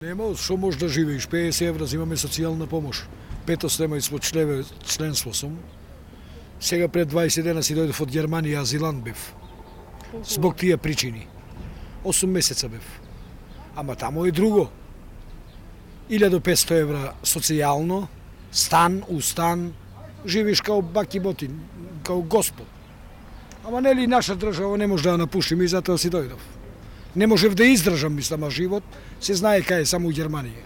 Нема што можеш да живееш, 50 евра земаме социјална помош. 500 нема и членство сум. Сега пред 20 дена си дојдов од Германија, азилант бев. Због тие причини. 8 месеца бев. Ама тамо е друго. 1500 евра социјално, стан, устан, живиш као баки ботин, као господ. Ама нели наша држава не може да ја напушим и затоа си дојдов. Не можев да издржам, мислам, а живот се знае кај е, само у Германија.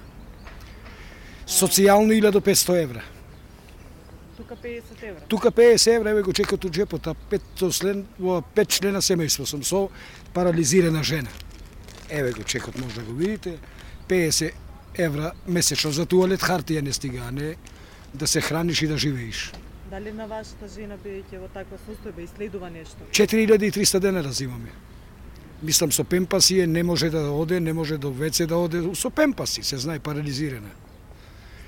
Социјално 1500 евра. Тука 50 евра. Тука 50 евра, еве го чекат у джепот, а 5 члена семејство сум со парализирана жена. Еве го чекот, може да го видите. 50 евра месечно за туалет, хартија не стига, а не да се храниш и да живееш. Дали на вашата жена, бидејќи во таква состојба, иследува нешто? 4300 денара зимаме. Мислам, со пемпаси не може да оде, не може до ВЦ да оде, со пемпаси, се знае, парализирана.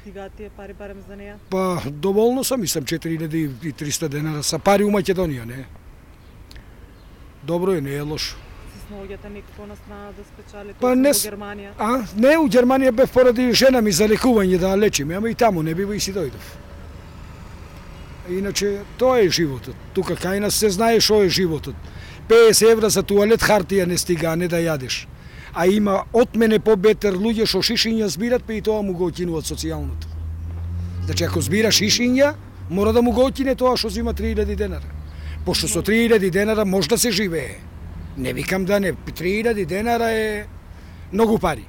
Стигаат тие пари барем за неја? Па, доволно сам, мислам, 4300 денара са пари у Македонија, не? Добро е, не е лошо. Се снаоѓате некако на страна да спечалите Па во не, Германија? Не, у Германија бев поради жена ми за лекување да лечиме, ама и таму не бива и си дојдов. Иначе, тоа е животот. Тука кај нас се знае што е животот. 50 евра за туалет, хартија не стига, а не да јадеш. А има од мене побетер луѓе што шишиња збират, па и тоа му го окинуваат социјалното. Значи, ако збира шишиња, мора да му го окине тоа што зима 3000 денара. Пошто со 3000 денара може да се живее. Не викам да не, 3000 денара е многу пари.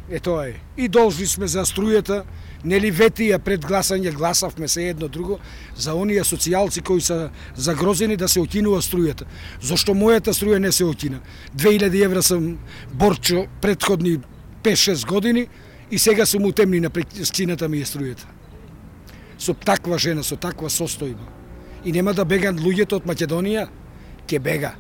Е тоа е. И должни сме за струјата, нели ветија пред гласање гласавме се едно друго за оние социјалци кои се загрозени да се окинува струјата. Зошто мојата струја не се окина? 2000 евра сам борчо претходни 5-6 години и сега сум утемни на скината ми е струјата. Со таква жена, со таква состојба. И нема да бегат луѓето од Македонија, ќе бега.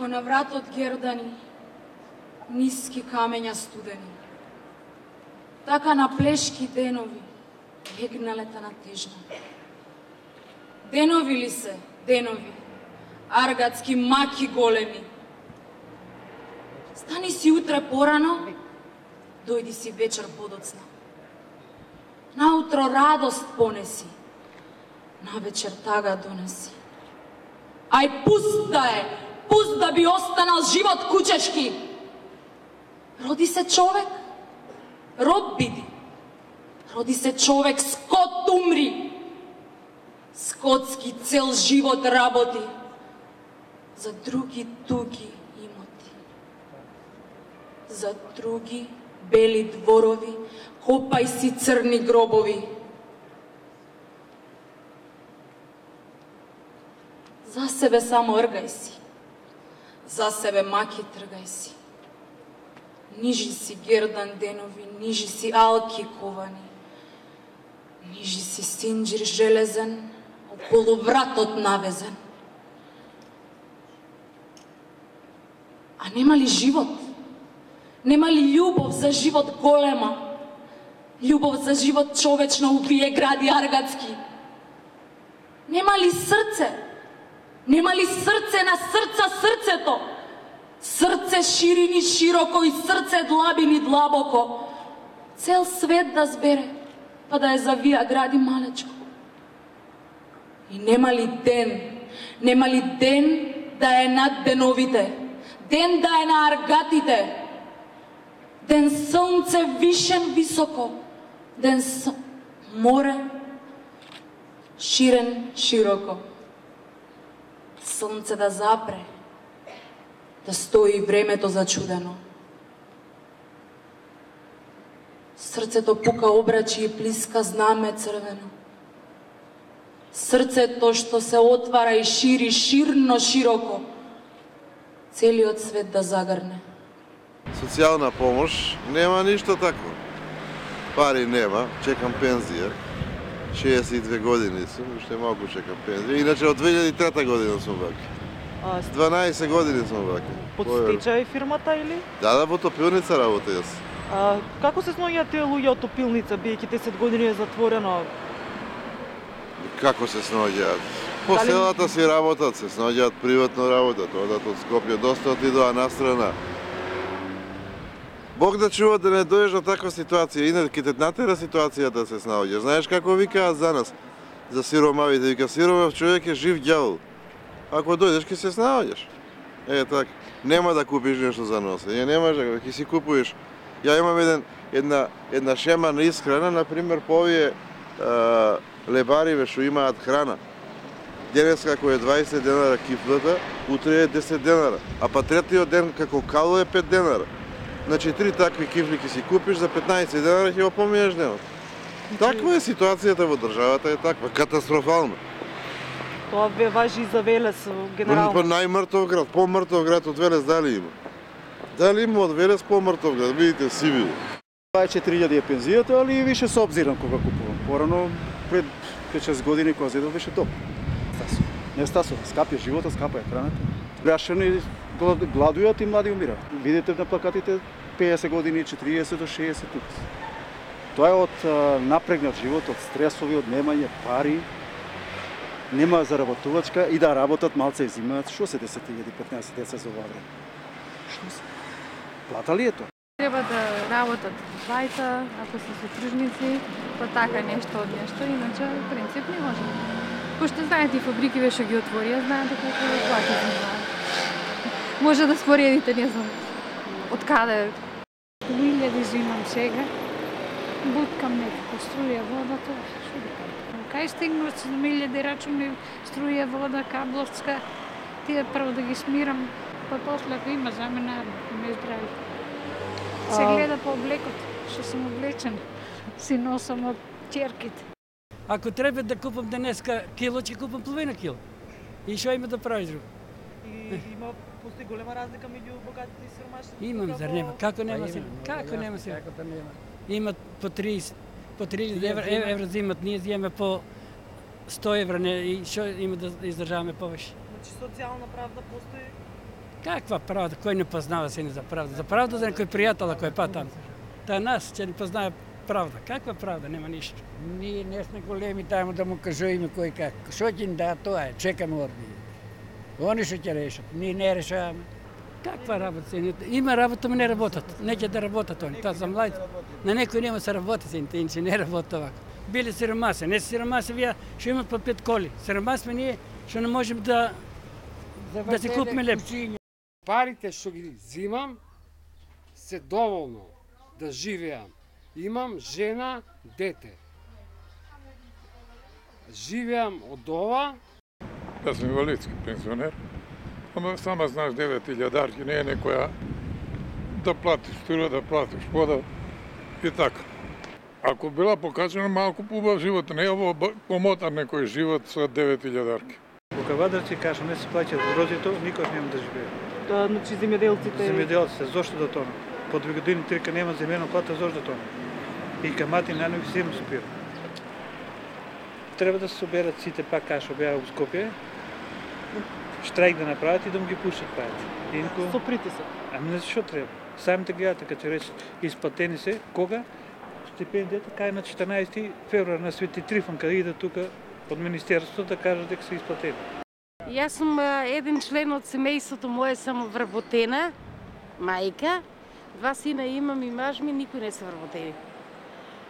Како на вратот гердани, ниски камења студени. Така на плешки денови, егналета на тежна. Денови ли се, денови, аргатски маки големи. Стани си утре порано, дојди си вечер подоцна. Наутро радост понеси, навечер тага донеси. Ај пуст да би останал живот кучешки. Роди се човек, роб биди. Роди се човек, скот умри. Скотски цел живот работи за други туги имоти. За други бели дворови, копај си црни гробови. За себе само ргај си, за себе маки тргај си. Нижи си гердан денови, нижи си алки ковани, нижи си синџир железен, околу вратот навезен. А нема ли живот? Нема ли љубов за живот голема? Љубов за живот човечно убие гради аргатски? Нема ли срце? Нема ли срце на срцето? Срце ширини широко и срце длабини длабоко. Цел свет да збере, па да ја завија гради малечко. И нема ли ден да е над деновите, ден да е на аргатите, ден сонце вишен високо, ден море ширен широко. Сонце да запре, да стои времето зачудено. Срцето пука обрачи и плиска знаме црвено. Срцето што се отвара и шири ширно широко, целиот свет да загрне. Социјална помош нема ништо такво. Пари нема, чекам пензија. 62 години сум, уште малку чекам пензија. Иначе од 2003 година сум вака. С 12 години сум вака. Под стечај фирмата или? Да, во топилница работа јас. Како се сноѓаат тие луѓе од топилница, биејќи 10 години е затворено? Како се сноѓаат? По селата си работат, се сноѓаат приватно работат, одат од Скопје, доста отидоа настрана. Бог да чува да не дојдеш до таква ситуација, инаки те натера ситуацијата да се снаоѓаш. Знаеш како викаат за нас, за сиромавите, вика сиромав човек е жив ѓавол. Ако дојдеш ќе се снаоѓаш. Така, нема да купиш нешто за носење, немаш да ќе си купуваш. Ја имам една шема на исхрана, например, по овие лебариве што имаат храна. Денеска кој е 20 денара кифлата, утре е 10 денара, а па третиот ден како кало е 5 денара. Значи 3 такви кифли ќе си купиш за 15 денара ќе го поминеш денот. Таква е ситуацијата во државата, е таква, катастрофална. Тоа важи и за Велес генерално. Па најмртов град, помртов град од Велес дали има? Дали има од Велес помртов град? Видите Сивил. Тоа е 4000 е пензијата, али више се обзирам кога купувам. Порано пред 5-6 години кога зедов беше топ. Не стасува, скапја животот, скапа е храната. Грашани гладујат и млади умираат. Видите на плакатите 50 години, 40 до 60 тук. Тоа е од напрегнат живот, од стресови, од немање пари, нема заработувачка и да работат малце и зимаат. Што се 10.000-15 деца за ова време? Што се? Плата ли е тоа? Треба да работат двајца, ако се сотружници, па така нешто од нешто, иначе в принцип не може. Пошто знаете и фабрики беше ги отворија, знаете колку плати занимаат. Може да споредите, не знам, од каде. 1000 зимам сега, буткам некако струја, вода, тоа, шо да кажам. Кај стигнуват 7000 рачуни, струја, вода, кабловска, тие прво да ги смирам, па после ако има за мене, ме избрави. Се гледа по облекот, што сум облечен, си носам од ќерките. Ако треба да купам денеска кило, ќе купам половина кило. И што има да правиш друго? Постои голема разлика меѓу богатите и сиромашните? Имам, зар нема? Како нема се? Како нема се? Имат по 30 евро взимат, ние взимаме по 100 евро, и што има да издржаваме повеќе? Значи социјална правда постои? Каква правда? Кој не познава се ни за правда? За правда за некој пријател кој е па таму. Та нас ќе не познава правда. Каква правда? Нема ништо. Ние не сме големи таму да му кажуваме кој како. Што ќе им да тоа е? Чекаме орди. Они што ќе решат. Ние не решаваме. Каква работа? Има работа, но не работят. Неće да работят они. Това са млади. На некои няма се работи, иначе не работят овако. Били сиромаси. Не са сиромаси, вие ще имат по 5 коли. Сиромаси сме ние, ще не можем да си купим леп. Парите што ги взимам се доволно да живеам. Имам жена, дете. Живеам од ова. Јас сум инвалидски пензионер, ама сама знаеш 9000 не е некоја да платиш струја, да платиш вода и така. Ако била покачена малку поубав живот, не е ово помотар некој живот со 9000. Кога вадарци кажа не се плаќаат грозито, никош нема да живее. Значи земјоделците... Земјоделците, зошто да тона? По 2 години, 3 нема земјена плата, зошто да тона? И камати на нови силно супира. Треба да се соберат сите пак каша беа у Скопје, штрајк да направат и да му ги пуштат парите. Со притисок. Ами не што треба. Самите гледате, като че рече, изплатени се, кога? Стипендията кај на 14 февруар на Свети Трифон, каде иде тука од Министерството да кажат дека се изплатени. Јас сум еден член од семејството мое, само вработена, мајка. 2 сина имам и маж ми, никој не се вработени.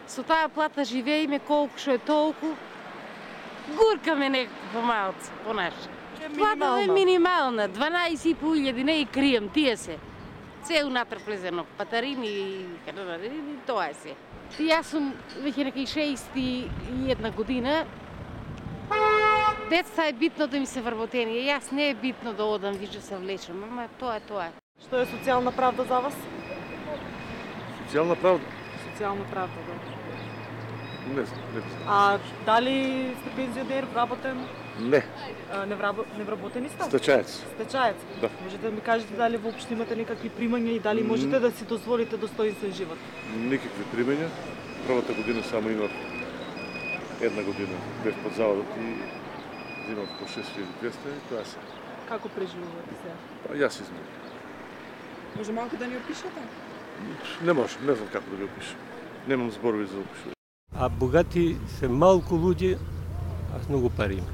Со таа плата живееме колку што е толку. Гуркаме некако помалце, понаше. Плата е минимална, 12.500, не и крием, тие се. Цел натр влезено, патарини и тоа е се. Јас сум веќе некај 61 година. Деца е битно да ми се вработени, јас не е битно да одам, више се влечам, ама тоа е тоа. Што е социјална правда за вас? Социјална правда? Социјална правда, да. Не знам. А дали сте пензионер, вработен? Не. Невработени сте? Стечаец. Стечаец? Да. Можете да ми кажете дали воопшто имате некакви примања и дали можете да си дозволите достоинствен живот? Никакви примања. Првата година само имав 1 година бев под заводот и взимав по 6200 и тоа се. Како преживувате сега? Па јас измерам. Може малку да ни опишете? Не можам, не знам како да ги опишам. Немам зборови за опишување. А богати се малку луѓе, а многу пари има.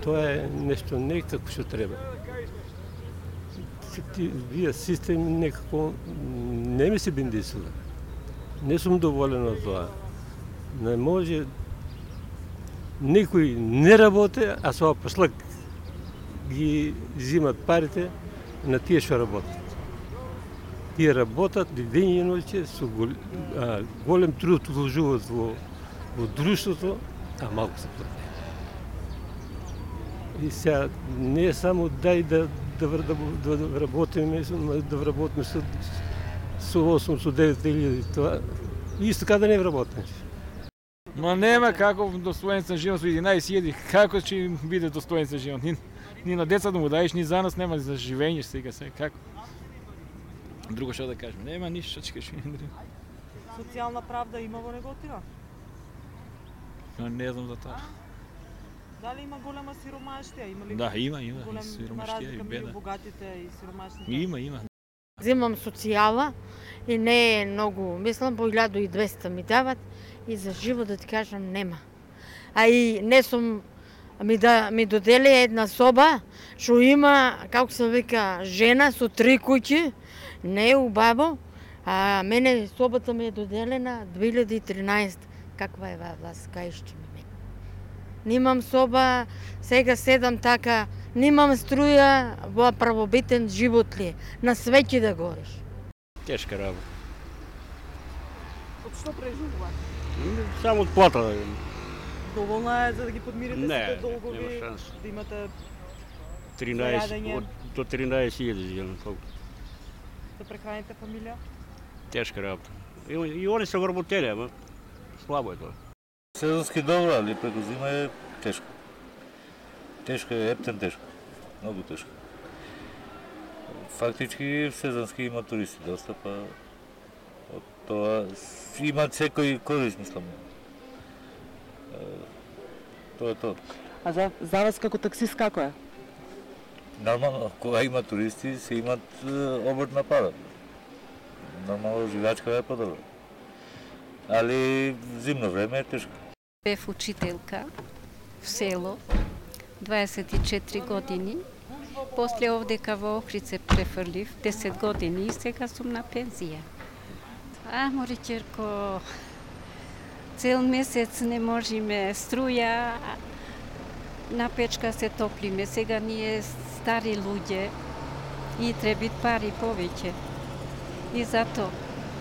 Тоа е нешто некако што треба. Вие систем некако не ми се биндисува. Не сум доволен од тоа. Не може некој не работи, а со послак ги взимат парите на тие што работат. Тие работат ден и ноќе со голем труд вложуваат во друштвото, а малку се плати. И сега не е само дај да работиме со 8, со 9.000, тоа исто така да не вработиш. Ма нема како достоинствен живот со 11.000, како ќе им биде достоинствен живот? Ни на деца да му даеш, ни за нас нема за живење сега се, како? Друго што да кажем, нема ништо што ќе кажем. Социјална правда има во Неготина? Не знам за тоа. Дали има голема сиромаштија? Има ли? Да, има сиромаштија и беда. Богатите и сиромашните? Има. Взимам социјала и не е многу, мислам по 1200 ми дават и за живот да ти кажам нема. А и не сум ми додели една соба што има, како се вика, жена со 3 куќи, не е убаво, а мене собата ми е доделена 2013. Каква е власт, кај што ми? Немам соба, сега седам така, немам струја, во правобитен живот ли е, на свеќе да гориш. Тешка работа. Од што преживувате? Само од плата. Доволна е за да ги подмирите сите долгови, нема шанс. да имате 13, до 13.000 толку. да прехраните фамилија? Тешка работа. И они се вработени, ама слабо е тоа. Сезонски добро, али преку зима е тешко. Тешко е, ептен тешко. Многу тешко. Фактички сезонски има туристи доста, па од тоа имат секој корис, мислам. Тоа е тоа. А за вас како таксист како е? Нормално, кога има туристи, се имат обрт на пара. Нормално, живачка е подобро. Али зимно време е тешко. Бев учителка в село, 24 години После овдека во Охрид се префрлив 10 години и сега сум на пензија. Море ќерко, цел месец не можеме струја, на печка се топлиме. Сега ние стари луѓе и требит пари повеќе. И зато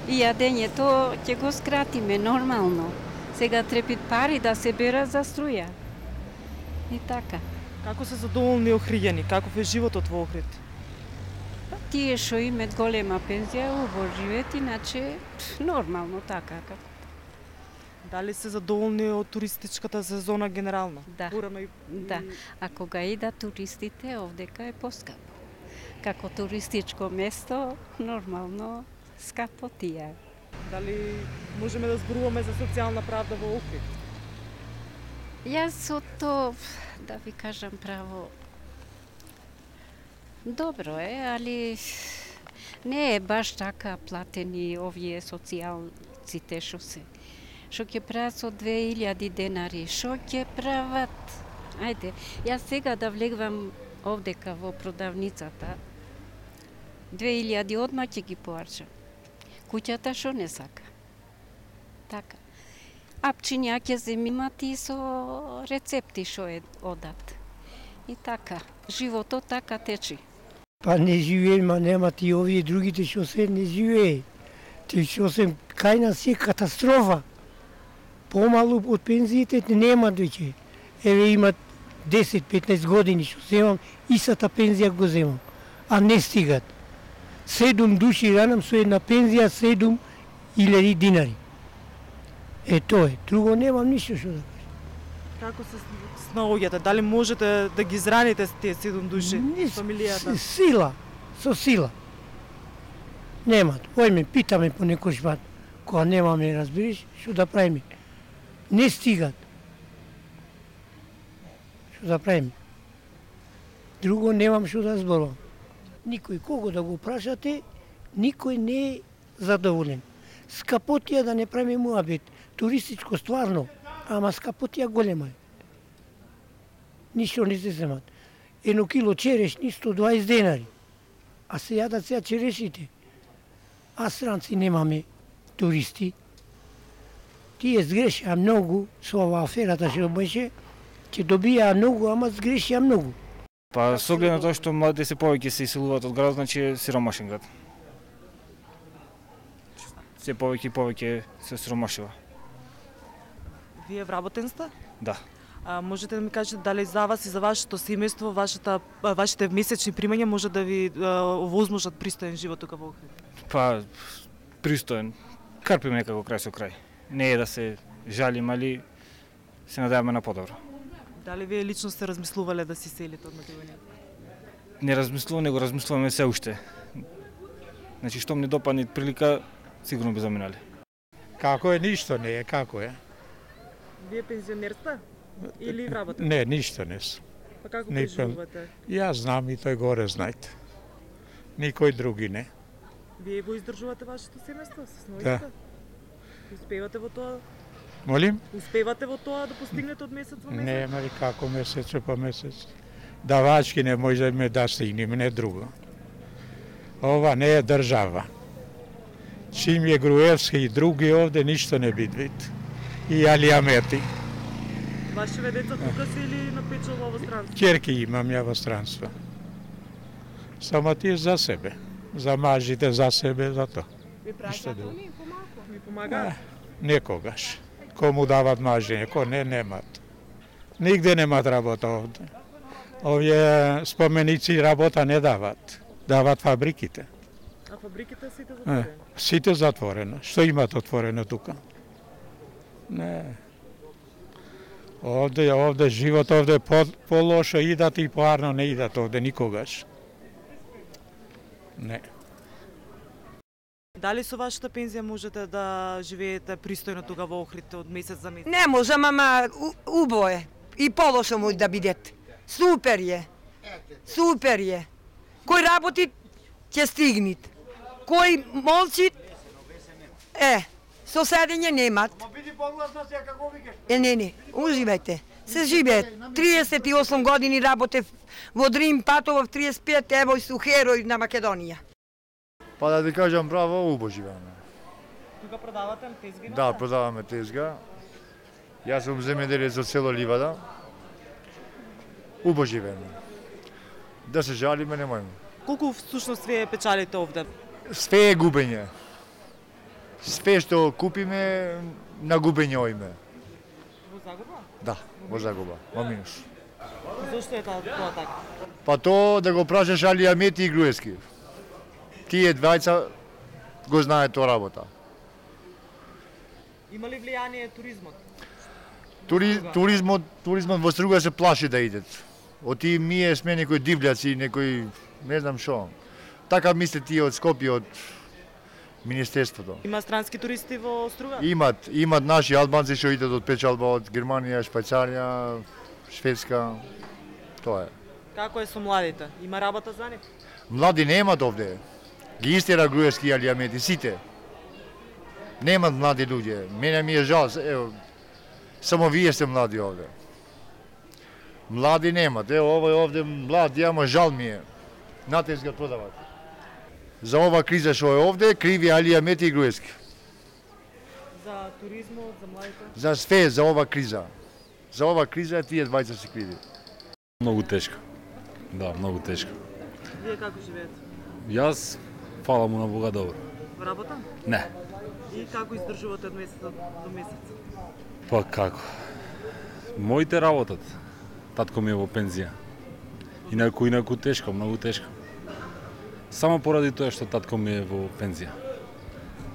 и јадењето ќе го скратиме нормално. Сега требит пари да се бера за струја. И така. Како се задоволни охриѓани? Каков е животот во Охрид? Тие што имат голема пензија, убаво живеат, иначе нормално така. Дали се задоволни од туристичката сезона генерално? Да. Да. А кога идат туристите, овдека е поскапо. Како туристичко место, нормално скапо тие. Дали можеме да зборуваме за социјална правда во Охрид? Јас од тоа, да ви кажам право, добро е, али не е баш така платени овие социјалците што ќе прават со 2000 денари, што ќе прават? Ајде, јас сега да влегвам овдека во продавницата, 2000 одма ќе ги поарчам. Куќата што не сака. Така. Апчиња ќе земимат и со рецепти што одат. И така, животот така течи. Па не живее, ма немат и овие другите што се не живее. Те што се кај нас е катастрофа. Помалу од пензиите немат веќе. Еве имат 10-15 години што земам, истата пензија го земам, а не стигат. 7 души ранам со една пензија 7.000 динари. Тоа е, друго немам ништо што да кажам. Како се снаоѓате? Дали можете да ги израните тие 7 души, фамилијата? Сила, со сила. Немат. Ојме, питаме по некој пат, кога немаме, разбираш, што да правиме. Не стигат. Што да правиме? Друго немам што да зборувам. Никој кого да го прашате, никој не е задоволен. Скапотија да не правиме муабет. Туристичко стварно, ама скапотија голема е. Ништо не се земат. 1 кило черешни 120 денари. А се јадат сега черешите. А странци немаме туристи. Тие сгрешија многу со ова аферата што беше, ќе добија многу, ама сгрешија многу. Па со оглед на тоа што младите се повеќе се иселуваат од градот, значи е сиромашен град. Се повеќе и повеќе се сиромашува. Вие вработен сте? Да. Можете да ми кажете дали за вас и за вашето семејство, вашите месечни примања може да ви овозможат пристоен живот тука во Охрид? Па пристоен. Карпиме некако крај со крај. Не е да се жалим, али се надеваме на подобро. Дали вие лично сте размислувале да си селите од Македонија? Не размислувам, него размислуваме се уште. Значи, штом не допадне прилика, сигурно би заминали. Како е, ништо не е, како е. Вие пензионер сте? Или работите? Не, ништо не сум. Па како преживувате? Јас знам и тој горе знаете. Никој други не. Вие го издржувате вашето семејство? Се сноите? Да. Успевате во тоа? Молим? Успевате во тоа да постигнете од месец во месец? Нема ли како месец по месец. Давачки не можеме да стигнеме, не друго. Ова не е држава. Чим е Груевски и други овде, ништо не бидвит. И алиамети. Вашиве деца тука се или на печалба во странство? Ќерки имам ја во странство. Само тие за себе. За мажите за себе, за тоа. Ви праќаат они помалку? Ви помагаат? Некогаш. Кому дават мажење, ко не, немат. Нигде немат работа овде. Овие споменици работа не дават. Дават фабриките. А фабриките сите затворени? Сите затворено. Што имат отворено тука? Не. Овде живот овде по-лошо идат и поарно не идат овде никогаш. Не. Дали со вашата пензија можете да живеете пристојно тука во Охрид од месец за месец? Не можам, ама убо е. И полошо може да бидете. Супер е. Супер е. Кој работи, ќе стигнит. Кој молчи, со седење немат. Не, уживајте. се живее. 38 години работев во Дрим, патував 35, ево и су херој на Македонија. Па да ви кажам право, убаво живееме. Тука продавате тезги? Да, продаваме тезга. Јас сум земјоделец од село Ливада. Убаво живееме. Да се жалиме, немојме. Колку всушност вие печалите овде? Све е губење. Све што купиме, на губење оиме. Во загуба? Да, во загуба, во минус. Зошто е тоа така? Па то да го прашаш Али Амети и Груевски. Тие двајца го знаат тоа работа. Има ли влијание туризмот? Туризмот во Струга се плаши да идет. Оти ние сме некои дивљаци, некои не знам шо. Така мисле тие од Скопје, од Министерството. Има странски туристи во Струга? Имат наши албанци што идат од печалба од Германија, Швајцарија, Шведска. Тоа е. Како е со младите? Има работа за нив? Млади немат овде. Ги истера Груевски и Али Амети, сите. Немат млади луѓе. Мене ми е жал, ево, само вие сте млади овде. Млади немат. Ево, овој овде млад, ама жал ми е. Натес го продават. За ова криза што е овде, криви Али Амети и Груевски. За туризмот, за младите? За све, за ова криза. За ова криза тие двајца се криви. Многу тешко. Да, многу тешко. Вие како живеете? Јас, фала му на Бога, добро. Во работа? Не. И како издржувате од месец до месец? Па како? Моите работат. Татко ми е во пензија. Инаку тешко, многу тешко. Само поради тоа што татко ми е во пензија.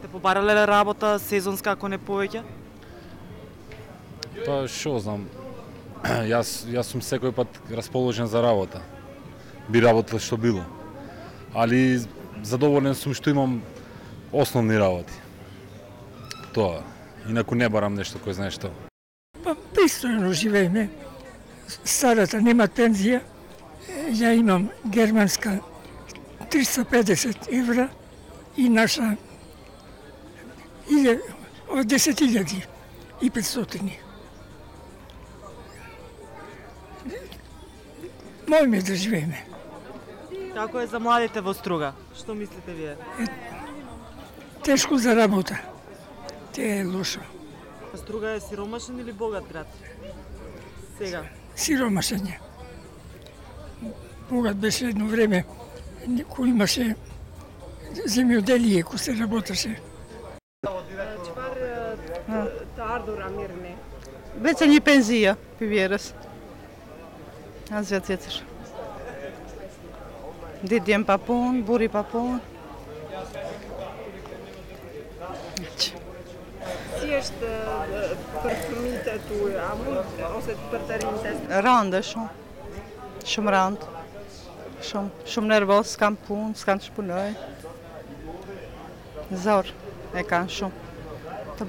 Те побарале работа сезонска ако не повеќе? Па шо знам. Јас сум секој пат расположен за работа. Би работел што било. Али задоволен сум што имам основни работи. Тоа. Инаку не барам нешто кој знае што. Па пристојно живееме. Старата нема пензија. Ја имам германска 350 евра и наша 10.500. Можеме да живееме. Како е за младите во Струга? Што мислите вие? Тешко за работа. Те е лошо. Па Струга е сиромашен или богат град? Сега? Сиромашен е. Богат беше едно време, кој имаше земјоделие, кој се работеше. Već je penzija, vjeras. Azjacijecer. Didjem papun, buri papun. Si është për fëmijët e tuaj, a mund ose për të rinjtë? Rande shumë. Shumë rand. Shumë nervoz, s'kam punë, s'kam të shpunoj. Zor e kanë shumë. Të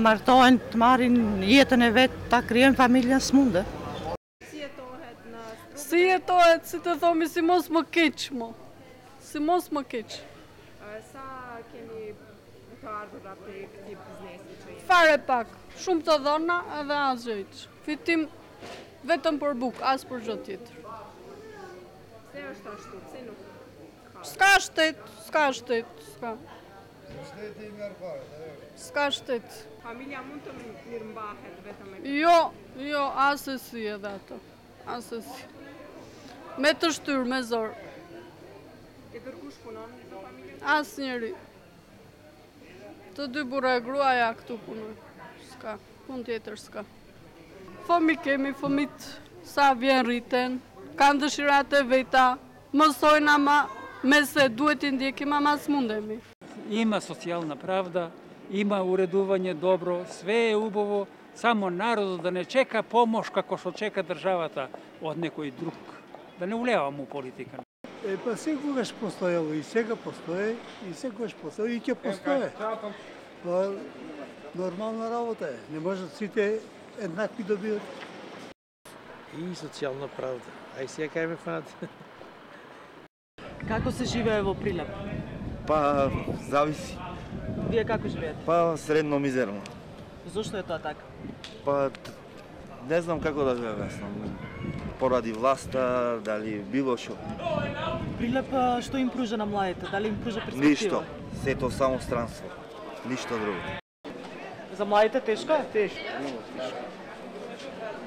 martohen, të marrin jetën e vetë, ta krijojnë familjen s'munde. Si jetohet, si të thomi, si mos më keq, mo. Si mos më keq. Sa keni të ardhura për këtij biznesi që jeni? Fare pak, shumë të dhona edhe asgjë. Fitim vetëm për bukë, as për gjë tjetër. Se është ashtu, pse nuk ka? S'ka shtet, s'ka. S'ka shtet. Familja mund të mirëmbahet vetëm me Jo, asesi edhe ato. Asesi. Me të shtyr, me zor. E kërkush punon në familje? Asnjëri. Të dy burra e gruaja këtu punoj. S'ka, pun tjetër s'ka. Fëmi kemi, fëmit sa vjen rriten, kanë dëshirat e veta, mësojnë ama me se duhet i ndjekim ama s'mundemi. Има социјална правда, има уредување добро, све е убаво, само народот да не чека помош како што чека државата од некој друг. Да не улевам у политика. Па секогаш постоело и сега постои, и секогаш постои и ќе постои. Па нормална работа е. Не можат сите еднакви да бидат. И социјална правда. Ај сега кај ме фанат. Како се живее во Прилеп? Па, зависи. Вие како живеете? Па, средно мизерно. Зошто е тоа така? Па, Не знам како да ви објаснам. Поради власта, дали било што. Прилеп што им пружа на младите? Дали им пружа перспектива? Ништо. Сето само странство. Ништо друго. За младите тешко е? Тешко, многу тешко.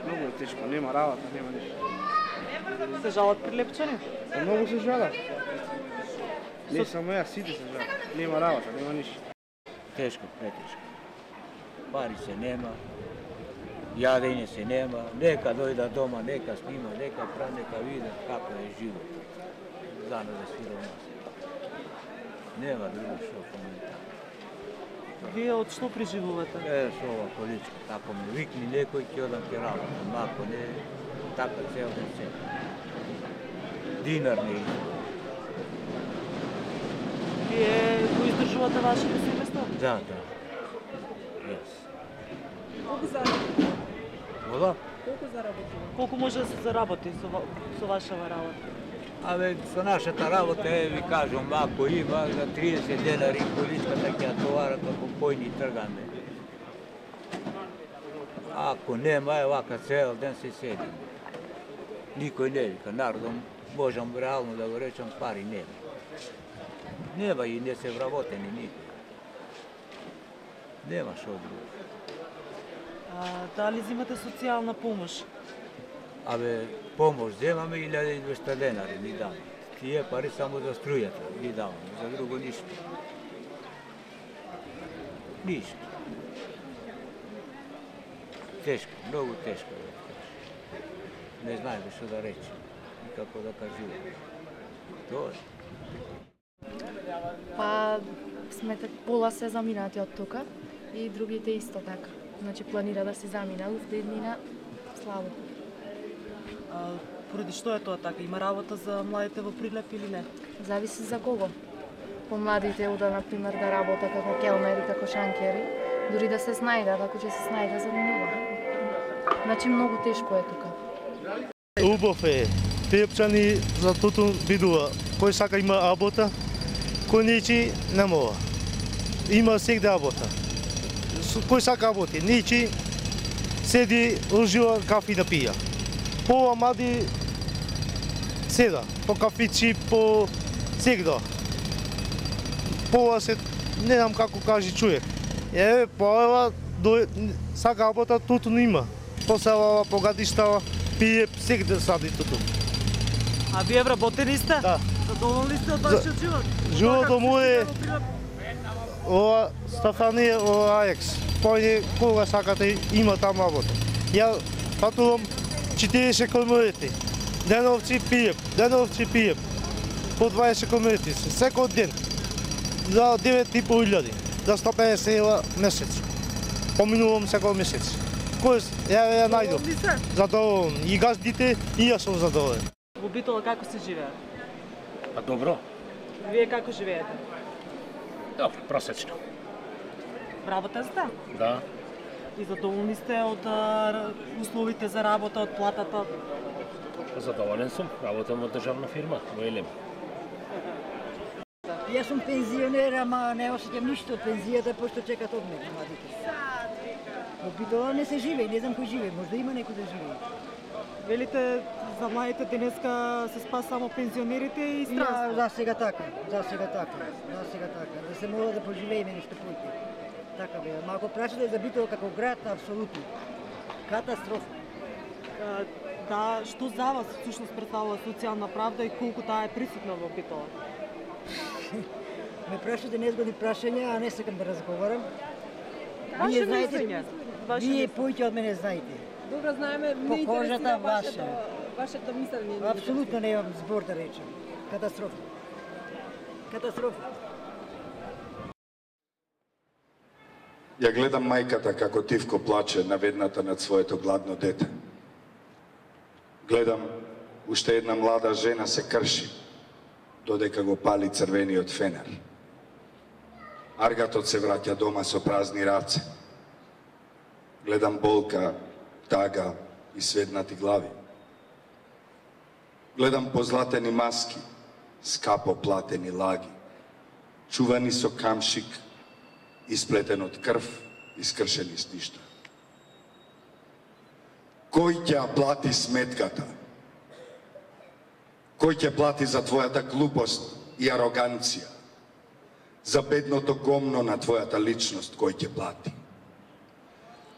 Многу е тешко, нема работа, нема ништо. Се жалат прилепчани? Многу се жалат. Не само ја, сите се жалат. Нема работа, нема ништо. Тешко, претешко. Пари се нема, јадење се нема, нека дојда дома, нека снима, нека прави, нека види како е живот. За нас е сиромас. Нема друго што коментар. Вие од што преживувате? Со ова политика, тако ме викни некој ќе одам ќе работам, ако не, така цел ден се. Динар не изгледа. Вие го издржувате вашето семејство? Да. Јас. Колку заработите? Вода? Колку заработите? Колку може да се заработи со вашава работа? Абе, со нашата работа, ви кажам, ако има за 30 денари количката ќе ја товара како појни тргаме. Ако нема, е вака цел ден се седи. Никој не вика, народом, можам реално да го речам, пари нема. Нема и не се вработени никој. Нема шо друго. Дали зимате социјална помош? Абе, помош земаме 1200 денари ни даваме. Тие пари само за струјата ни даваме, за друго ништо. Ништо. Тешко, многу тешко. Не знаеме што да речем и како да кажуваме. Тоа е. Па, смете, пола се заминати од тука и другите исто така. Значи планира да се замина в деднина слабо. Поради што е тоа така? Има работа за младите во Прилеп или не? Зависи за кого. Помладите ода, например, да работа како келнери, како шанкери, дури да се снајдат, ако ќе се снајдат, заминува. Значи многу тешко е тука. Убав е. Прилепчани за тото видува. Кој сака има работа, кој нечи не мора. Има сегде работа. Кој сака работи, нечи седи, ужива кафи да пија. Пола млади седа, по кафици, по сегда. Пола се, не знам како кажи човек. Поела, сака работа, тото не има. По селава, по гадиштава, пие, сегде сади тото. А вие вработени сте? Да. Задоволни сте од вашиот живот? Животот му е ова Стафанија, ова Аекс. Појде кога сакате има таму работа. Ја патувам 40 километри. Деновци пиеп. По 20 километри секој ден. За 9.500, за 150 евра месец. Поминувам секој месец. Кој ја најдов? Задоволен. И газдите, и јас сум задоволен. Во Битола како се живее? Па добро. Вие како живеете? Добро, просечно. Работа сте? Да. И задоволни сте од условите за работа, од платата? Задоволен сум. Работам од државна фирма во Елем. Јас сум пензионер, ама не осеќам ништо од пензијата, пошто чекат од мене младите. Во Битола не се живее, не знам кој живее, можда има некој да живее. Велите за младите денеска се спас само пензионерите и странство? За сега така. Да се мора да поживееме нешто поќе. Така бе, ама ако прашате за Битола како град, апсолутно. Катастрофа. Да, што за вас всушност представува социјална правда и колку таа е присутна во Битола? Ме прашате незгодни прашања, а не сакам да разговарам. Вие знаете? Вие поќе од мене знаете. Добро, знаеме, не интересира вашето мислење. Апсолутно немам збор да речем. Катастрофа. Ја гледам мајката како тивко плаче наведната над своето гладно дете. Гледам уште една млада жена се крши, додека го пали црвениот фенер. Аргатот се враќа дома со празни раце. Гледам болка, тага и сведнати глави. Гледам позлатени маски, скапо платени лаги, чувани со камшик, исплетен од крв и скршени с ништо. Кој ќе ја плати сметката? Кој ќе плати за твојата глупост и ароганција? За бедното гомно на твојата личност кој ќе плати?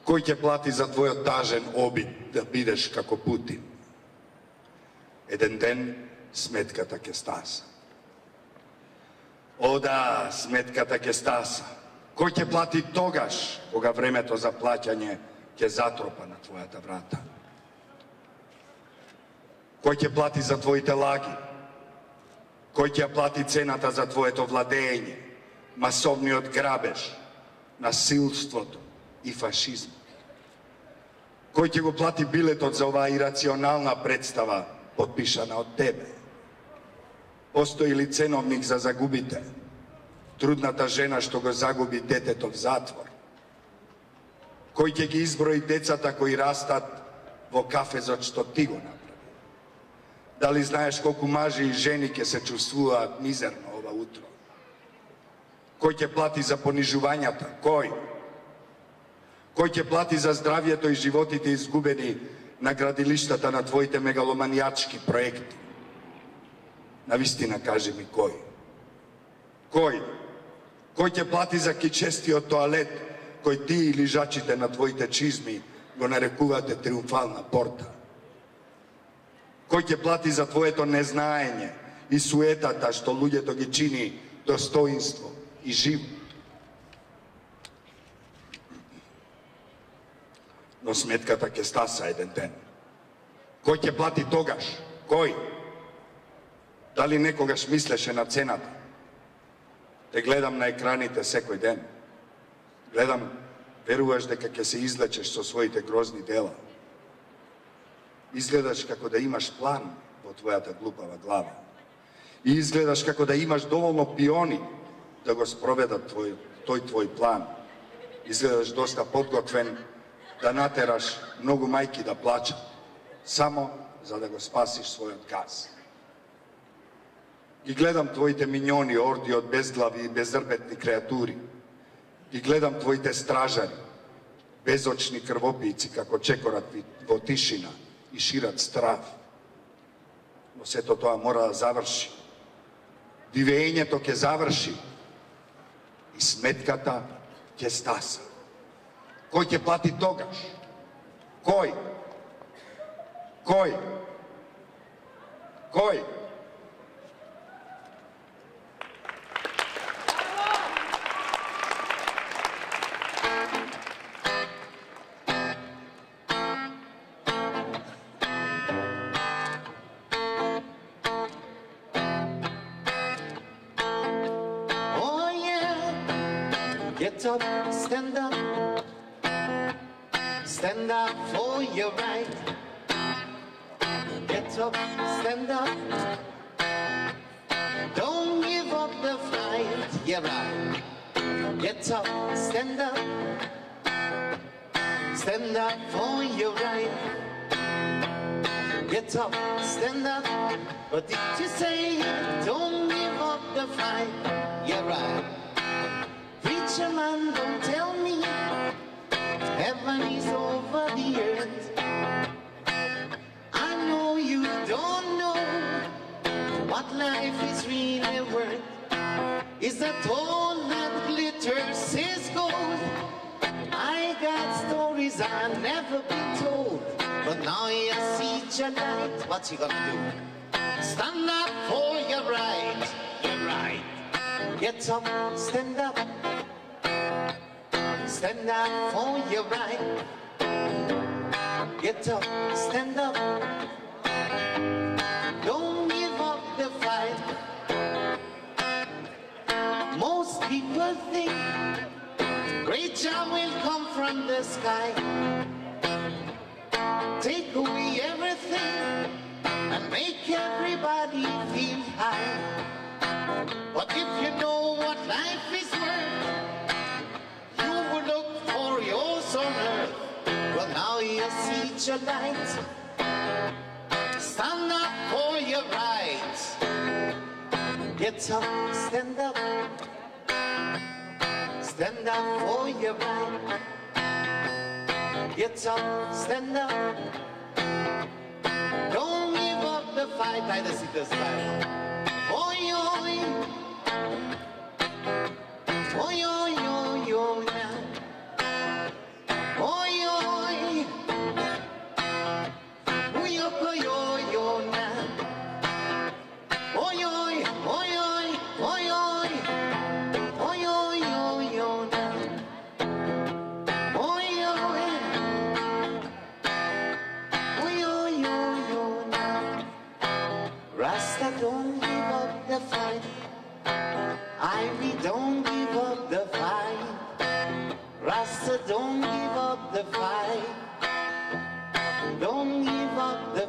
Кој ќе плати за твојот тажен обид да бидеш како Путин? Еден ден сметката ќе стаса. О да, сметката ќе стаса. Кој ќе плати тогаш, кога времето за плаќање ќе затропа на твојата врата? Кој ќе плати за твоите лаги? Кој ќе плати цената за твоето владење, масовниот грабеж, насилството и фашизмот? Кој ќе го плати билетот за оваа ирационална представа, подпишана од тебе? Постои ли ценовник за загубите? Трудната жена што го загуби детето в затвор? Кој ќе ги изброи децата кои растат во кафезот што ти го направи? Дали знаеш колку мажи и жени ќе се чувствуваат мизерно ова утро? Кој ќе плати за понижувањата? Кој? Кој ќе плати за здравието и животите изгубени на градилиштата на твоите мегаломанијачки проекти? Навистина кажи ми кој? Кој? Кој ќе плати за кичестиот тоалет кој ти и лижачите на твоите чизми го нарекувате триумфална порта? Кој ќе плати за твоето незнаење и суетата што луѓето ги чини достоинство и живот? Но сметката ќе стаса еден ден. Кој ќе плати тогаш? Кој? Дали некогаш мислеше на цената? Те гледам на екраните секој ден. Гледам, веруваш дека ќе се излечеш со своите грозни дела. Изгледаш како да имаш план во твојата глупава глава. И изгледаш како да имаш доволно пиони да го спроведат тој твој план. Изгледаш доста подготвен да натераш многу мајки да плачат, само за да го спасиш својот газ. Ги гледам твоите миньони, орди од безглави и безрбетни креатури. Ги гледам твоите стражари, безочни крвопијци како чекорат во тишина и шират страв. Но сето тоа мора да заврши. Дивењето ќе заврши и сметката ќе стаса. Кој ќе плати тогаш? Кој? Кој? Кој? Get up, stand up. Stand up for your right. Get up, stand up. Don't give up the fight. Yeah, right. Get up, stand up. Stand up for your right. Get up, stand up. But if you say don't give up the fight, yeah, right. Preacher man, don't tell me heaven is over the earth. I know you don't know what life is really worth. Is that all that glitters is gold? I got stories I've never been told, but now you see your light. What you gonna do? Stand up for your right. Your right. Get up, stand up. Stand up for your right. Get up, stand up. Don't give up the fight. Most people think great job will come from the sky. Take away everything and make everybody feel high. But if you know what life is worth, you will look for yours on earth. Well, now you see your light. Stand up for your right. Get up, stand up. Stand up for your right. Get up, stand up. fight, I the sit aside. Oi, oi. Oi, oi, oi, oi, now. Oi, oi. Oi, oi, oi, oi, now. Oi, oi, oi, oi, oi, oi. Oi, oi, oi, oi, now. Oi, oi. Oi, oi, oi, oi, now. Rasta don't give up the fight. Ivy don't give up the fight. Rasta don't give up the fight. Don't give up the